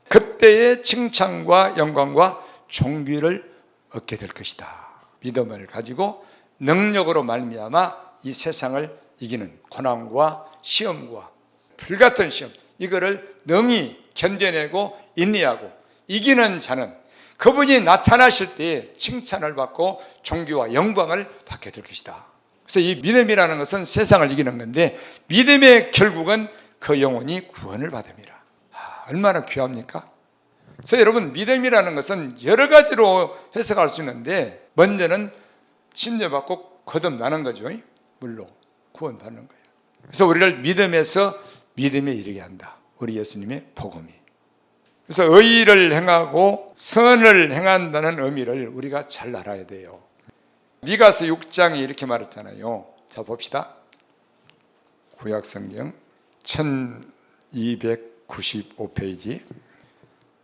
Speaker 1: 그때의 칭찬과 영광과 존귀를 얻게 될 것이다. 믿음을 가지고 능력으로 말미암아 이 세상을 이기는 고난과 시험과 불같은 시험, 이거를 능히 견뎌내고 인내하고 이기는 자는 그분이 나타나실 때에 칭찬을 받고 존귀와 영광을 받게 될 것이다. 그래서 이 믿음이라는 것은 세상을 이기는 건데 믿음의 결국은 그 영혼이 구원을 받음이라. 얼마나 귀합니까? 그래서 여러분, 믿음이라는 것은 여러 가지로 해석할 수 있는데 먼저는 침례받고 거듭나는 거죠. 물로 구원받는 거예요. 그래서 우리를 믿음에서 믿음에 이르게 한다. 우리 예수님의 복음이. 그래서 의를 행하고 선을 행한다는 의미를 우리가 잘 알아야 돼요. 미가서 6장에 이렇게 말했잖아요. 자, 봅시다. 구약성경 1295페이지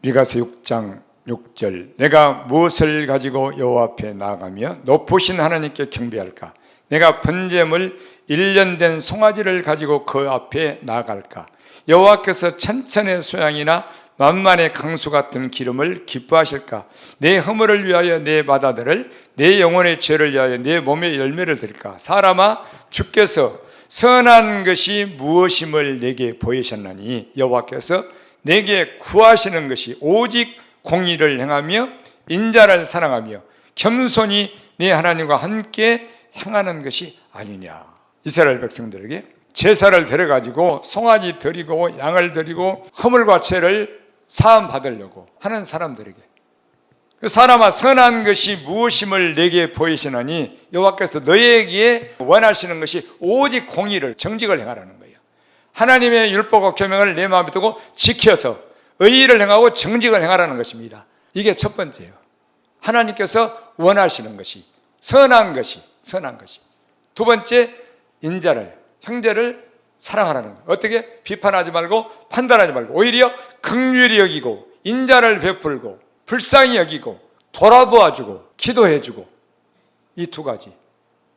Speaker 1: 미가서 6장 6절 내가 무엇을 가지고 여호와 앞에 나아가며 높으신 하나님께 경배할까? 내가 번제물 1년 된 송아지를 가지고 그 앞에 나아갈까? 여호와께서 천천의 소양이나 만만의 강수 같은 기름을 기뻐하실까? 내 허물을 위하여 내 바다들을, 내 영혼의 죄를 위하여 내 몸의 열매를 드릴까? 사람아, 주께서 선한 것이 무엇임을 내게 보이셨나니 여호와께서 내게 구하시는 것이 오직 공의를 행하며 인자를 사랑하며 겸손히 네 하나님과 함께 행하는 것이 아니냐. 이스라엘 백성들에게 제사를 드려가지고 송아지 드리고 양을 드리고 허물과 죄를 사함 받으려고 하는 사람들에게, 그 사람아, 선한 것이 무엇임을 내게 보이시나니 여호와께서 너에게 원하시는 것이 오직 공의를, 정직을 행하라는 거예요. 하나님의 율법과 계명을 내 마음에 두고 지켜서 의의를 행하고 정직을 행하라는 것입니다. 이게 첫 번째예요. 하나님께서 원하시는 것이 선한 것이. 두 번째, 인자를, 형제를 사랑하라는 거예요. 어떻게? 비판하지 말고 판단하지 말고 오히려 긍휼히 여기고 인자를 베풀고 불쌍히 여기고 돌아보아주고 기도해주고, 이 두 가지.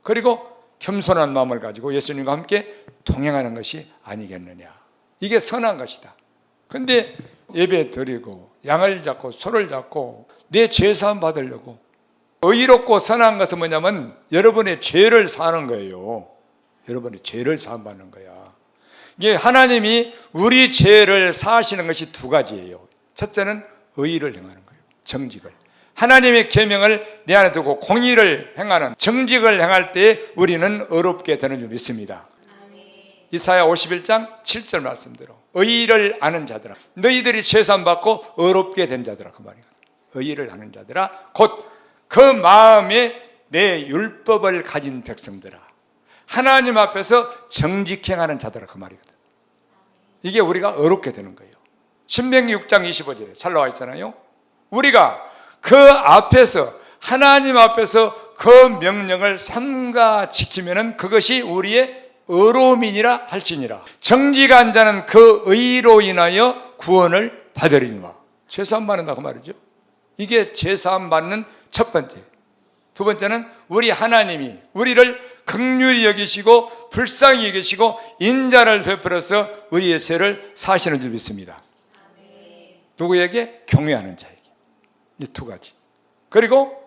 Speaker 1: 그리고 겸손한 마음을 가지고 예수님과 함께 동행하는 것이 아니겠느냐. 이게 선한 것이다. 근데 예배 드리고 양을 잡고 소를 잡고 내 죄사함 받으려고, 의롭고 선한 것은 뭐냐면 여러분의 죄를 사는 거예요. 여러분의 죄를 사함받는 거야. 이게 하나님이 우리 죄를 사하시는 것이 두 가지예요. 첫째는 의의를 행하는 거예요. 정직을. 하나님의 계명을 내 안에 두고 공의를 행하는, 정직을 행할 때 우리는 의롭게 되는 줄 믿습니다. 이사야 51장 7절 말씀대로 의의를 아는 자들아, 너희들이 죄사함 받고 의롭게 된 자들아, 그 말이야. 의의를 아는 자들아, 곧 그 마음에 내 율법을 가진 백성들아, 하나님 앞에서 정직행하는 자들아, 그 말이거든. 이게 우리가 의롭게 되는 거예요. 신명기 6장 25절에 잘 나와 있잖아요. 우리가 그 앞에서, 하나님 앞에서 그 명령을 삼가 지키면은 그것이 우리의 의로움이니라 할지니라. 정직한 자는 그 의로 인하여 구원을 받으리니와. 죄사함 받는다 그 말이죠. 이게 죄사함 받는 첫 번째. 두 번째는 우리 하나님이 우리를 긍휼히 여기시고 불쌍히 여기시고 인자를 베풀어서 우리의 죄를 사하시는 줄 믿습니다. 누구에게? 경외하는 자에게. 이 두 가지. 그리고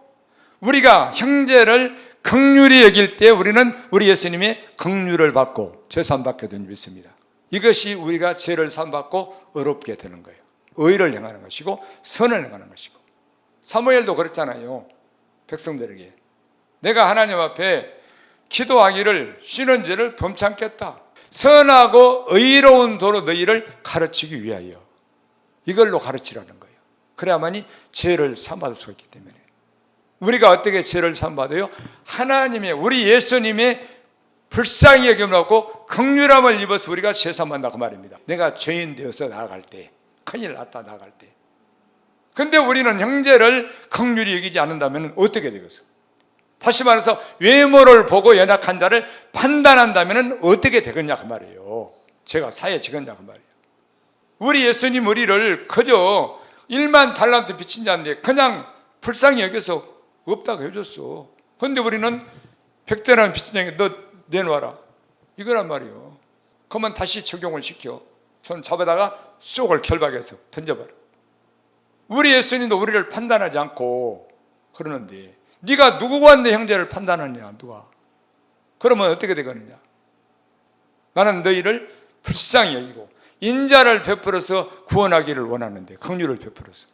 Speaker 1: 우리가 형제를 긍휼히 여길 때 우리는 우리 예수님의 긍휼을 받고 죄사함 받게 된 줄 믿습니다. 이것이 우리가 죄를 사함받고 의롭게 되는 거예요. 의를 행하는 것이고 선을 행하는 것이고. 사무엘도 그랬잖아요. 백성들에게 내가 하나님 앞에 기도하기를 쉬는 죄를 범참겠다. 선하고 의로운 도로 너희를 가르치기 위하여. 이걸로 가르치라는 거예요. 그래야만이 죄를 사함받을 수 있기 때문에. 우리가 어떻게 죄를 사함받아요? 하나님의, 우리 예수님의 불쌍히 여김을 받고 긍휼함을 입어서 우리가 죄 사함받는다 그 말입니다. 내가 죄인 되어서 나아갈 때, 큰일 났다 나아갈 때. 근데 우리는 형제를 긍휼히 여기지 않는다면 어떻게 되겠어? 다시 말해서 외모를 보고 연약한 자를 판단한다면 어떻게 되겠냐 그 말이에요. 제가 사에 지겠냐 그 말이에요. 우리 예수님 우리를 그저 1만 달란트 빚진 자인데 그냥 불쌍히 여겨서 없다고 해줬어. 그런데 우리는 100대라는 빚진 자에게 너 내놓아라 이거란 말이에요. 그러면 다시 적용을 시켜. 손 잡아다가 쏙을 결박해서 던져버려. 우리 예수님도 우리를 판단하지 않고 그러는데 네가 누구가 내 형제를 판단하느냐 누가. 그러면 어떻게 되겠느냐. 나는 너희를 불쌍히 여기고 인자를 베풀어서 구원하기를 원하는데 긍휼을 베풀어서.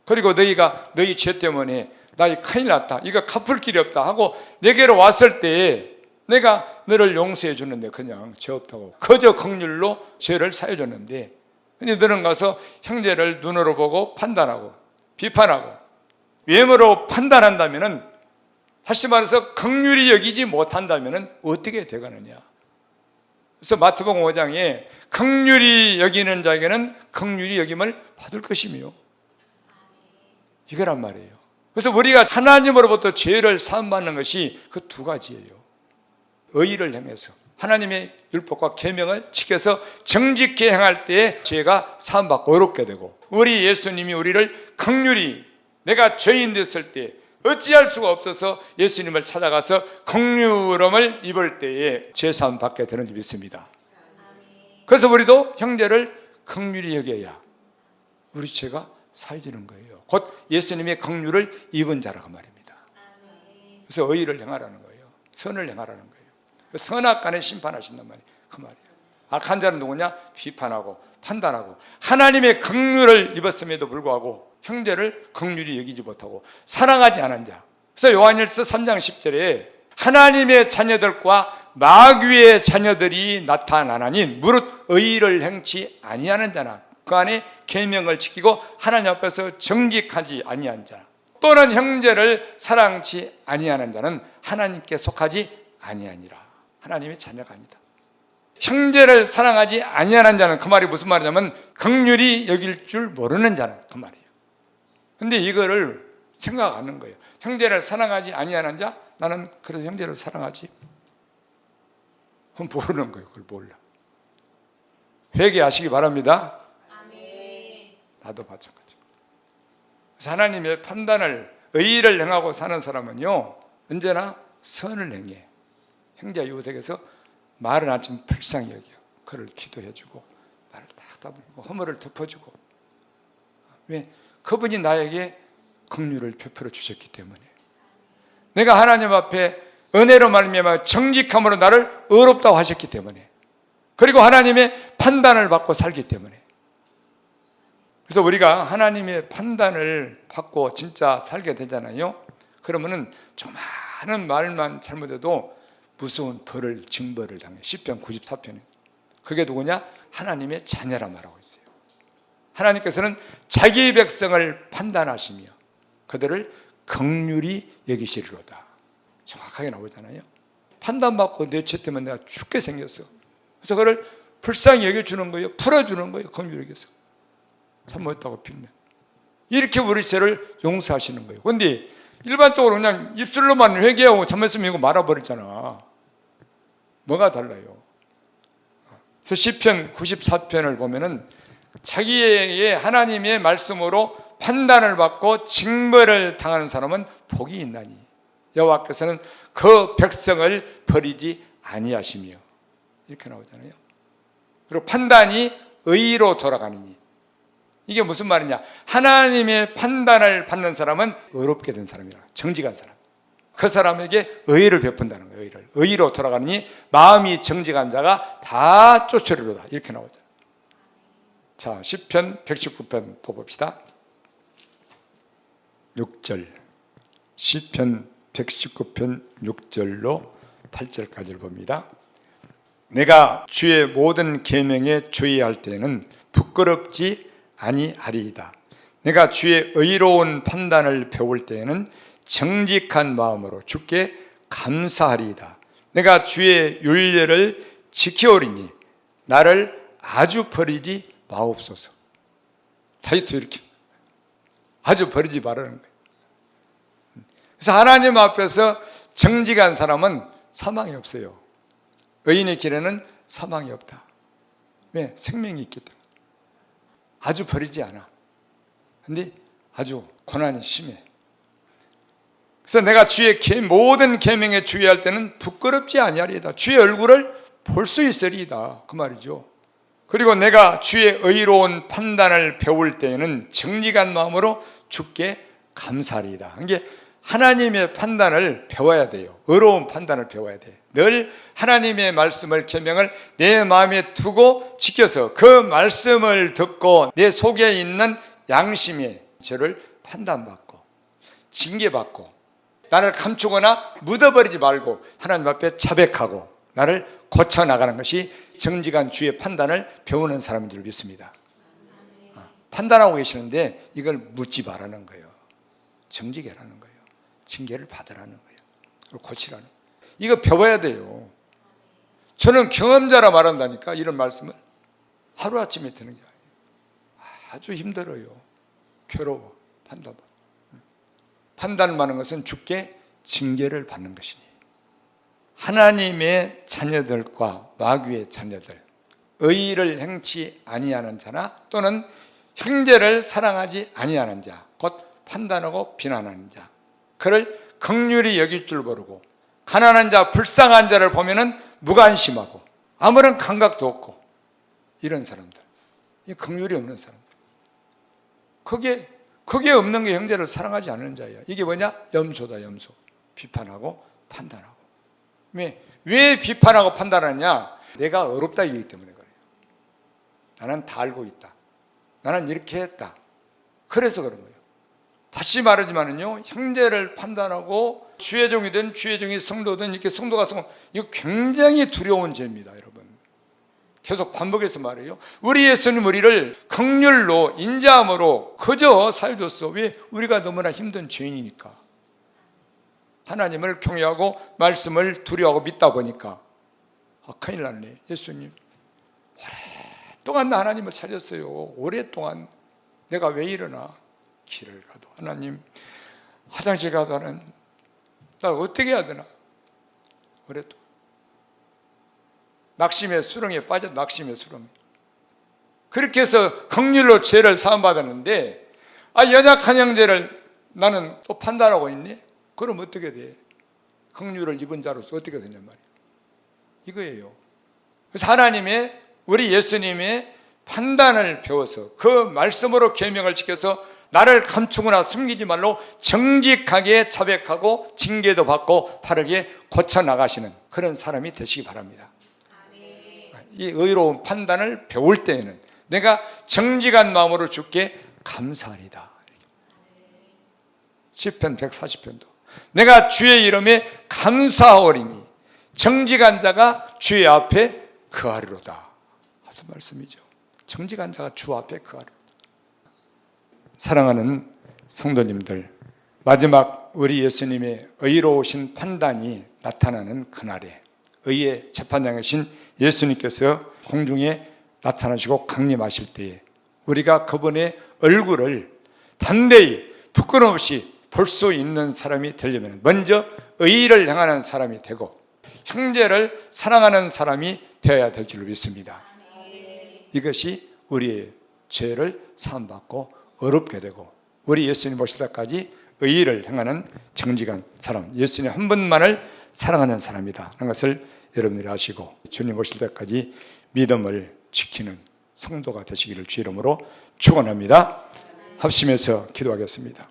Speaker 1: 그리고 너희가 너희 죄 때문에 나이 큰일 났다, 이거 갚을 길이 없다 하고 내게로 왔을 때 내가 너를 용서해 주는데 그냥 죄 없다고 그저 긍휼로 죄를 사해 줬는데, 근데 너는 가서 형제를 눈으로 보고 판단하고 비판하고 외모로 판단한다면은, 다시 말해서 긍휼히 여기지 못한다면은 어떻게 되겠느냐. 그래서 마태복음 5장에 긍휼히 여기는 자에게는 긍휼히 여김을 받을 것이며, 이거란 말이에요. 그래서 우리가 하나님으로부터 죄를 사함받는 것이 그 두 가지예요. 의의를 행해서 하나님의 율법과 계명을 지켜서 정직히 행할 때에 죄가 사함받고 의롭게 되고, 우리 예수님이 우리를 긍휼히, 내가 죄인 됐을 때 어찌할 수가 없어서 예수님을 찾아가서 긍휼함을 입을 때에 죄사함 받게 되는 줄 믿습니다. 그래서 우리도 형제를 긍휼히 여겨야 우리 죄가 사해지는 거예요. 곧 예수님의 긍휼을 입은 자라 그 말입니다. 그래서 의의를 행하라는 거예요. 선을 행하라는 거예요. 선악간에 심판하신단 말이에요. 그 말이에요. 악한 자는 누구냐? 비판하고 판단하고 하나님의 긍휼을 입었음에도 불구하고 형제를 긍휼히 여기지 못하고 사랑하지 않은 자. 그래서 요한일서 3장 10절에 하나님의 자녀들과 마귀의 자녀들이 나타나나니 무릇 의를 행치 아니하는 자나 그 안에 계명을 지키고 하나님 앞에서 정직하지 아니한 자 또는 형제를 사랑치 아니하는 자는 하나님께 속하지 아니하니라. 하나님의 자녀가 아니다. 형제를 사랑하지 아니하는 자는 그 말이 무슨 말이냐면 긍휼히 여길 줄 모르는 자는 그 말이에요. 근데 이거를 생각 안 하는 거예요. 형제를 사랑하지 아니하는 자, 나는 그래서 형제를 사랑하지. 그건 모르는 거예요. 그걸 몰라. 회개하시기 바랍니다. 아멘. 나도 마찬가지고. 그래서 하나님의 판단을 의의를 행하고 사는 사람은요 언제나 선을 행해. 형제 이웃에게서 말은 안 좀 불쌍히 여겨. 그를 기도해주고 말을 딱 다물고 허물을 덮어주고. 왜? 그분이 나에게 긍휼을 베풀어 주셨기 때문에. 내가 하나님 앞에 은혜로 말미암아 정직함으로 나를 의롭다고 하셨기 때문에. 그리고 하나님의 판단을 받고 살기 때문에. 그래서 우리가 하나님의 판단을 받고 진짜 살게 되잖아요. 그러면은 좀 많은 말만 잘못해도 무서운 벌을 징벌을 당해. 시편 94편에 그게 누구냐? 하나님의 자녀라 말하고 있어요. 하나님께서는 자기 백성을 판단하시며 그들을 긍휼히 여기시리로다. 정확하게 나오잖아요. 판단받고 내 죄 때문에 내가 죽게 생겼어. 그래서 그를 불쌍히 여겨주는 거예요. 풀어주는 거예요. 긍휼히 여겨서 잘못했다고 빌면 이렇게 우리 죄를 용서하시는 거예요. 그런데 일반적으로 그냥 입술로만 회개하고 잘못했으면 이거 말아버리잖아. 뭐가 달라요? 그래서 시편 94편을 보면은 자기의 하나님의 말씀으로 판단을 받고 징벌을 당하는 사람은 복이 있나니 여호와께서는 그 백성을 버리지 아니하시며 이렇게 나오잖아요. 그리고 판단이 의로 돌아가느니 이게 무슨 말이냐? 하나님의 판단을 받는 사람은 의롭게 된 사람이라. 정직한 사람. 그 사람에게 의를 베푼다는 거예요. 의로 돌아가느니 마음이 정직한 자가 다 쫓으리로다. 이렇게 나오잖아요. 자, 시편 119편 또 봅시다. 6절. 시편 119편 6절로 8절까지를 봅니다. 내가 주의 모든 계명에 주의할 때에는 부끄럽지 아니하리이다. 내가 주의 의로운 판단을 배울 때에는 정직한 마음으로 주께 감사하리이다. 내가 주의 율례를 지켜오리니 나를 아주 버리지 마옵소서. 다윗도 이렇게 아주 버리지 말라는 거예요. 그래서 하나님 앞에서 정직한 사람은 사망이 없어요. 의인의 길에는 사망이 없다. 왜? 생명이 있기 때문에. 아주 버리지 않아. 근데 아주 고난이 심해. 그래서 내가 주의 모든 계명에 주의할 때는 부끄럽지 아니하리이다. 주의 얼굴을 볼 수 있으리이다. 그 말이죠. 그리고 내가 주의 의로운 판단을 배울 때에는 정직한 마음으로 주께 감사하리이다. 이게 하나님의 판단을 배워야 돼요. 의로운 판단을 배워야 돼. 늘 하나님의 말씀을 계명을 내 마음에 두고 지켜서 그 말씀을 듣고 내 속에 있는 양심의 죄를 판단받고 징계받고 나를 감추거나 묻어버리지 말고 하나님 앞에 자백하고 나를 고쳐나가는 것이 정직한 주의 판단을 배우는 사람인 줄 믿습니다. 판단하고 계시는데 이걸 묻지 말라는 거예요. 정직해라는 거예요. 징계를 받으라는 거예요. 그리고 고치라는 거예요. 이거 배워야 돼요. 저는 경험자라 말한다니까. 이런 말씀을 하루아침에 되는 게 아니에요. 아주 힘들어요. 괴로워. 판단받는 것은 주께 징계를 받는 것이니 하나님의 자녀들과 마귀의 자녀들, 의를 행치 아니하는 자나 또는 형제를 사랑하지 아니하는 자, 곧 판단하고 비난하는 자, 그를 긍휼히 여길 줄 모르고 가난한 자, 불쌍한 자를 보면은 무관심하고 아무런 감각도 없고 이런 사람들, 이 긍휼이 없는 사람들. 그게 없는 게 형제를 사랑하지 않는 자예요. 이게 뭐냐? 염소다, 염소. 비판하고 판단하고. 왜 비판하고 판단하냐? 내가 어렵다 이기 때문에 그래요. 나는 다 알고 있다. 나는 이렇게 했다. 그래서 그런 거예요. 다시 말하지만은요, 형제를 판단하고 주의 종이든 주의 종이 성도든 이렇게 성도가 이거 굉장히 두려운 죄입니다, 여러분. 계속 반복해서 말해요. 우리 예수님 우리를 긍휼로 인자함으로 그저 사유줬어. 왜? 우리가 너무나 힘든 죄인이니까. 하나님을 경외하고 말씀을 두려워하고 믿다 보니까 큰일 났네. 예수님 오랫동안 나 하나님을 찾았어요. 오랫동안 내가 왜 이러나. 길을 가도 하나님, 화장실 가도는 나 어떻게 해야 되나. 오랫동안 낙심의 수렁에 빠져. 낙심의 수렁에. 그렇게 해서 긍휼로 죄를 사함받았는데 연약한 형제를 나는 또 판단하고 있니? 그럼 어떻게 돼? 긍휼을 입은 자로서 어떻게 되냔 말이에요. 이거예요. 그래서 하나님의, 우리 예수님의 판단을 배워서 그 말씀으로 계명을 지켜서 나를 감추거나 숨기지 말로 정직하게 자백하고 징계도 받고 바르게 고쳐나가시는 그런 사람이 되시기 바랍니다. 이 의로운 판단을 배울 때에는 내가 정직한 마음으로 주께 감사하리다. 시편 140편도 내가 주의 이름에 감사하오리니 정직한 자가 주의 앞에 거하리로다. 하도 말씀이죠. 정직한 자가 주 앞에 거하리로다. 사랑하는 성도님들, 마지막 우리 예수님의 의로우신 판단이 나타나는 그날에 의의 재판장이신 예수님께서 공중에 나타나시고 강림하실 때에 우리가 그분의 얼굴을 단대히 부끄럼 없이 볼 수 있는 사람이 되려면 먼저 의를 행하는 사람이 되고 형제를 사랑하는 사람이 되어야 될 줄로 믿습니다. 이것이 우리의 죄를 사함받고 어렵게 되고 우리 예수님 보실 때까지 의를 행하는 정직한 사람, 예수님 한 분만을 사랑하는 사람이다 하는 것을 여러분들이 아시고 주님 오실 때까지 믿음을 지키는 성도가 되시기를 주 이름으로 축원합니다. 합심해서 기도하겠습니다.